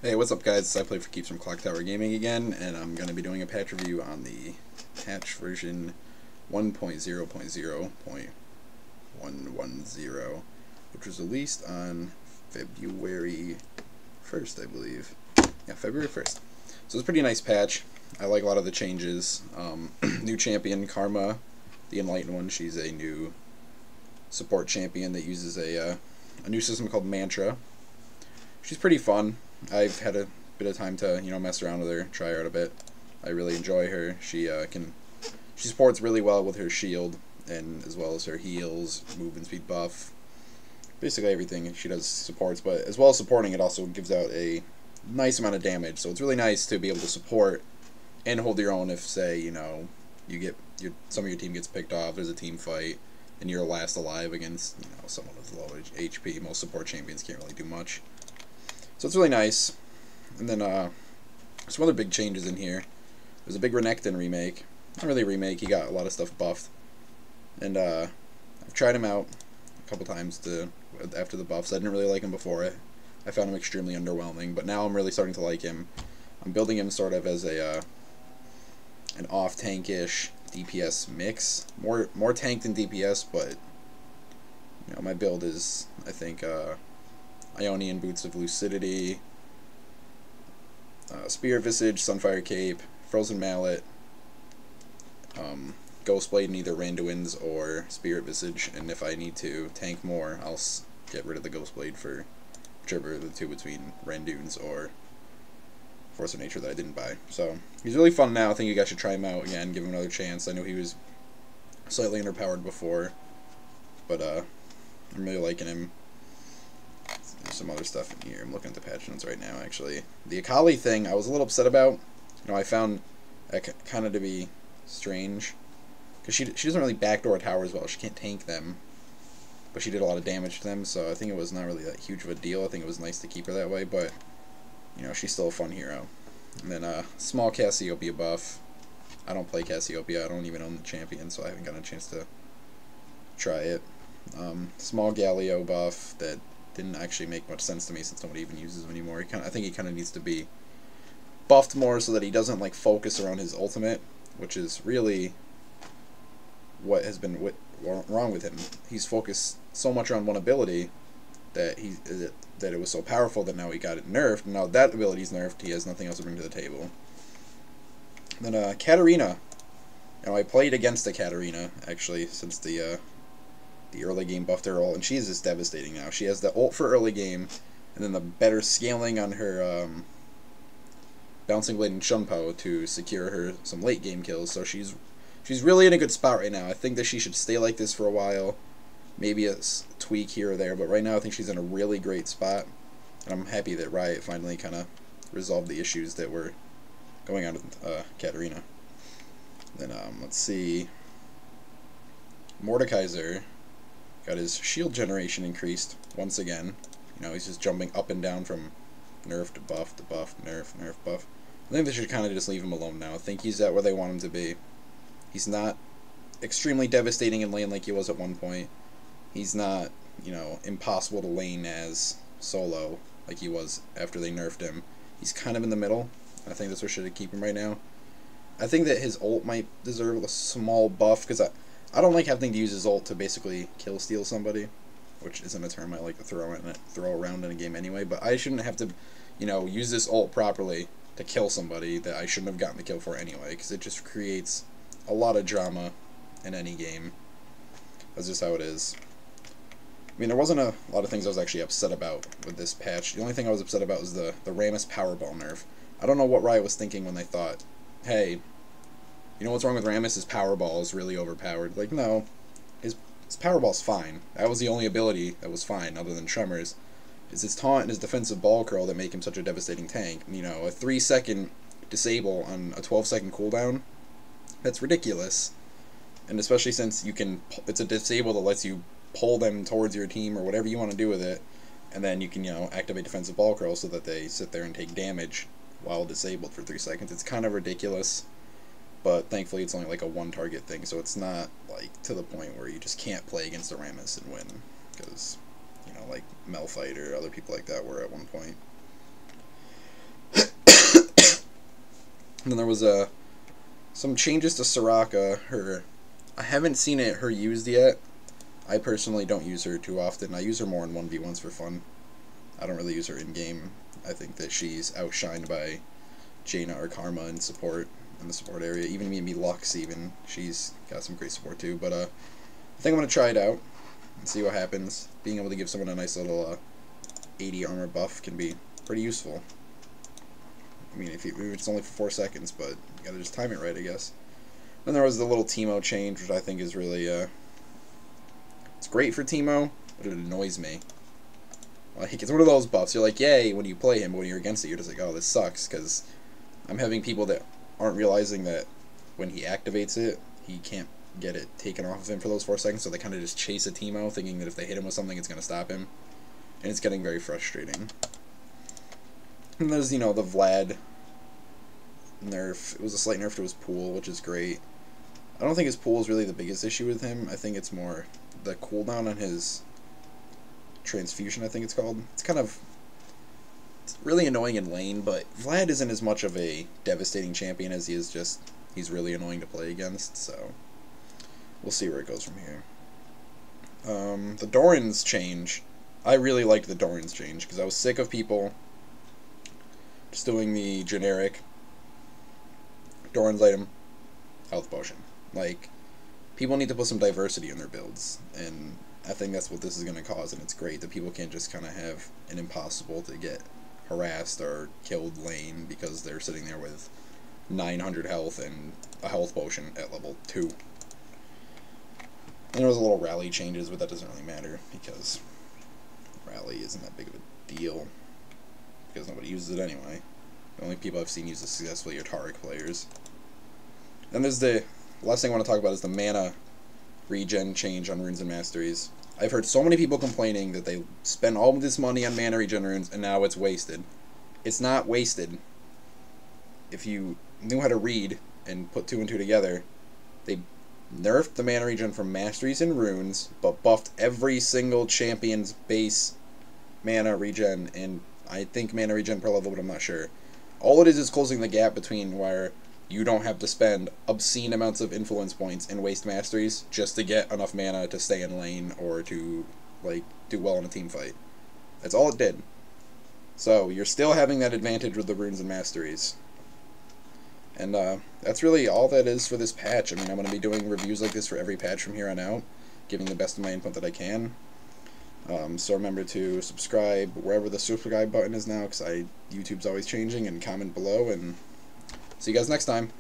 Hey, what's up guys? It's IPlayForKeeps from Clocktower Gaming again, and I'm going to be doing a patch review on the patch version 1.0.0.110, which was released on February 1st, I believe. Yeah, February 1st. So it's a pretty nice patch. I like a lot of the changes. New champion, Karma, the Enlightened one. She's a new support champion that uses a new system called Mantra. She's pretty fun. I've had a bit of time to mess around with her, try her out a bit. I really enjoy her. She supports really well with her shield, and as well as her heals, movement speed buff. Basically everything she does supports, but as well as supporting, it also gives out a nice amount of damage. So it's really nice to be able to support and hold your own if, say, you get some of your team gets picked off. There's a team fight, and you're last alive against someone with low HP. Most support champions can't really do much. So it's really nice. And then some other big changes in here. There's a big Renekton remake. Not really a remake, he got a lot of stuff buffed. And I've tried him out a couple times after the buffs. I didn't really like him before. I found him extremely underwhelming, but now I'm really starting to like him. I'm building him sort of as an off-tankish DPS mix. More tank than DPS, but my build is, I think, Ionian Boots of Lucidity, Spirit Visage, Sunfire Cape, Frozen Mallet, Ghost Blade in either Randuin's or Spirit Visage, and if I need to tank more, I'll get rid of the Ghost Blade for whichever of the two between Randuin's or Force of Nature that I didn't buy. So he's really fun now. I think you guys should try him out again, give him another chance. I know he was slightly underpowered before, but I'm really liking him. There's some other stuff in here. I'm looking at the patch notes right now, actually. The Akali thing, I was a little upset about. I found that kind of to be strange. Because she doesn't really backdoor towers well. She can't tank them. But she did a lot of damage to them, so I think it was not really that huge of a deal. I think it was nice to keep her that way, but, she's still a fun hero. And then, small Cassiopeia buff. I don't play Cassiopeia. I don't even own the champion, so I haven't gotten a chance to try it. Small Galio buff that didn't actually make much sense to me since nobody even uses him anymore. I think he kind of needs to be buffed more so that he doesn't focus around his ultimate, which is really what has been wrong with him. He's focused so much on one ability that it was so powerful that now he got it nerfed. And now that ability's nerfed, he has nothing else to bring to the table. Then Katarina. I played against a Katarina actually since the early game buffed her ult, and she is just devastating now. She has the ult for early game, and then the better scaling on her Bouncing Blade and Shunpo to secure her some late game kills. So she's really in a good spot right now. I think that she should stay like this for a while. Maybe a tweak here or there, but right now I think she's in a really great spot, and I'm happy that Riot finally kind of resolved the issues that were going on with Katarina. Then let's see, Mordekaiser got his shield generation increased once again. He's just jumping up and down from nerf to buff, nerf, buff. I think they should kind of just leave him alone now. I think he's at where they want him to be. He's not extremely devastating in lane like he was at one point. He's not, impossible to lane as solo like he was after they nerfed him. He's kind of in the middle. I think that's where should keep him right now. I think that his ult might deserve a small buff, because I don't like having to use his ult to basically kill steal somebody, which isn't a term I like to throw around in a game anyway, but I shouldn't have to, use this ult properly to kill somebody that I shouldn't have gotten the kill for anyway, because it just creates a lot of drama in any game. That's just how it is. There wasn't a lot of things I was actually upset about with this patch. The only thing I was upset about was the Rammus Powerball nerf. I don't know what Riot was thinking when they thought, hey, what's wrong with Rammus? His Powerball is really overpowered. No, his Powerball's fine. That was the only ability that was fine, other than Tremors. It's his taunt and his defensive ball curl that make him such a devastating tank. A 3-second disable on a 12-second cooldown, that's ridiculous. And especially since it's a disable that lets you pull them towards your team or whatever you want to do with it, and then you can, activate defensive ball curl so that they sit there and take damage while disabled for 3 seconds. It's kind of ridiculous. But thankfully it's only a one target thing, so it's not to the point where you just can't play against a Rammus and win, because Malphite or other people like that were at one point. And then there was some changes to Soraka. I haven't seen her used yet. I personally don't use her too often. I use her more in 1v1s for fun. I don't really use her in-game. I think that she's outshined by Jaina or Karma in support, in the support area. Even maybe Lux even. She's got some great support too. But I think I'm going to try it out and see what happens. Being able to give someone a nice little 80 armor buff can be pretty useful. I mean, if it's only for 4 seconds, but you gotta just time it right, I guess. Then there was the little Teemo change, which I think is really, it's great for Teemo, but it annoys me. Like, it's one of those buffs, you're like, yay, when you play him, but when you're against it, you're just like, oh, this sucks, because I'm having people that aren't realizing that when he activates it, he can't get it taken off of him for those 4 seconds, so they kind of just chase a Teemo, thinking that if they hit him with something, it's gonna stop him. And it's getting very frustrating. And there's, you know, the Vlad nerf. It was a slight nerf to his pool, which is great. I don't think his pool is really the biggest issue with him. I think it's more the cooldown on his transfusion, I think it's called. It's really annoying in lane, but Vlad isn't as much of a devastating champion as he is just, he's really annoying to play against, so we'll see where it goes from here. The Doran's change. I really liked the Doran's change, because I was sick of people just doing the generic Doran's item, health potion. Like, people need to put some diversity in their builds, and I think that's what this is going to cause, and it's great that people can't just kind of have an impossible to get harassed or killed lane because they're sitting there with 900 health and a health potion at level 2. And there was a little rally changes, but that doesn't really matter, because rally isn't that big of a deal, because nobody uses it anyway. The only people I've seen use it successfully are Taric players. Then there's the last thing I want to talk about is the mana regen change on runes and masteries. I've heard so many people complaining that they spend all of this money on mana regen runes and now it's wasted. It's not wasted. If you knew how to read and put 2 and 2 together, they nerfed the mana regen from masteries and runes, but buffed every single champion's base mana regen, and I think mana regen per level, but I'm not sure. All it is closing the gap between where you don't have to spend obscene amounts of influence points and waste masteries just to get enough mana to stay in lane or to, like, do well in a team fight. That's all it did. So, you're still having that advantage with the runes and masteries. And, that's really all that is for this patch. I mean, I'm going to be doing reviews like this for every patch from here on out, giving the best of my input that I can. So remember to subscribe wherever the subscribe button is now, because YouTube's always changing, and comment below, and see you guys next time.